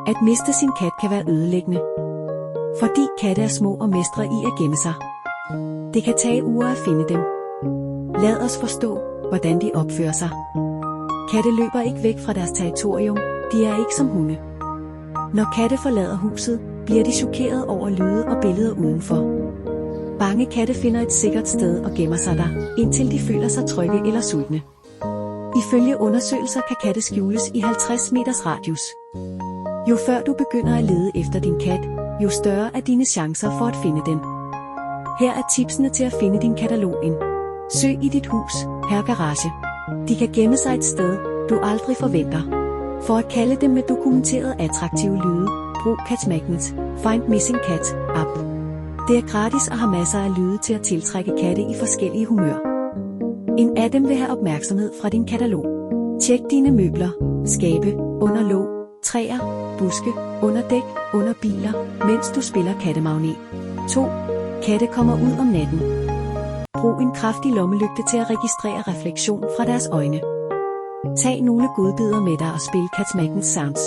At miste sin kat kan være ødelæggende, fordi katte er små og mestre i at gemme sig. Det kan tage uger at finde dem. Lad os forstå, hvordan de opfører sig. Katte løber ikke væk fra deres territorium, de er ikke som hunde. Når katte forlader huset, bliver de chokeret over lyde og billeder udenfor. Bange katte finder et sikkert sted og gemmer sig der, indtil de føler sig trygge eller sultne. Ifølge undersøgelser kan katte skjules i 50 meters radius. Jo før du begynder at lede efter din kat, jo større er dine chancer for at finde den. Her er tipsene til at finde din katalog ind. Søg i dit hus, per garage. De kan gemme sig et sted, du aldrig forventer. For at kalde dem med dokumenteret attraktive lyde, brug Cat Magnet, Find Missing Cat app. Det er gratis og har masser af lyde til at tiltrække katte i forskellige humør. En af dem vil have opmærksomhed fra din katalog. Tjek dine møbler, skabe, under låg, træer, buske, under dæk, under biler, mens du spiller kattemagnet. 2. Katte kommer ud om natten. Brug en kraftig lommelygte til at registrere refleksion fra deres øjne. Tag nogle godbidder med dig og spil Cat Magnet Sounds.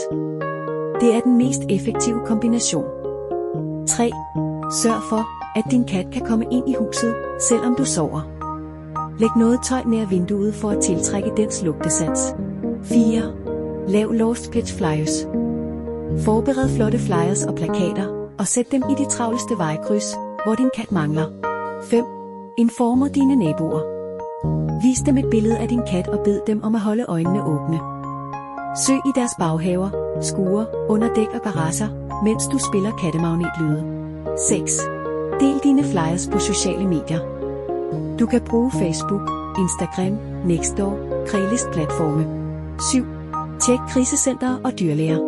Det er den mest effektive kombination. 3. Sørg for, at din kat kan komme ind i huset, selvom du sover. Læg noget tøj nær vinduet for at tiltrække dens lugtesans. 4. Lav lost pitch flyers. Forbered flotte flyers og plakater, og sæt dem i de travleste vejkryds, hvor din kat mangler. 5. Informer dine naboer. Vis dem et billede af din kat og bed dem om at holde øjnene åbne. Søg i deres baghaver, skure, underdæk og garager, mens du spiller kattemagnet-lyde. 6. Del dine flyers på sociale medier. Du kan bruge Facebook, Instagram, Nextdoor, Craigslist-platforme. 7. Tjek krisecenter og dyrlæger.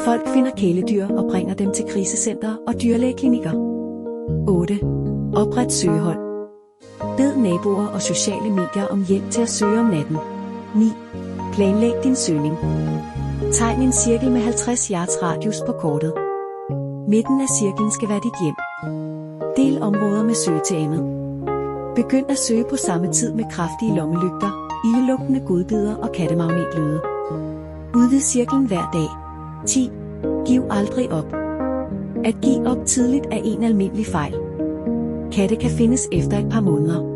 Folk finder kæledyr og bringer dem til krisecenter og dyrlægeklinikker. 8. Opret søgehold. Bed naboer og sociale medier om hjælp til at søge om natten. 9. Planlæg din søgning. Tegn en cirkel med 50 yards radius på kortet. Midten af cirklen skal være dit hjem. Del områder med søgetemaet. Begynd at søge på samme tid med kraftige lommelygter, ildelugtende godbidder og kattemagnet-lyde. Udvid cirklen hver dag. 10. Giv aldrig op. At give op tidligt er en almindelig fejl. Katte kan findes efter et par måneder.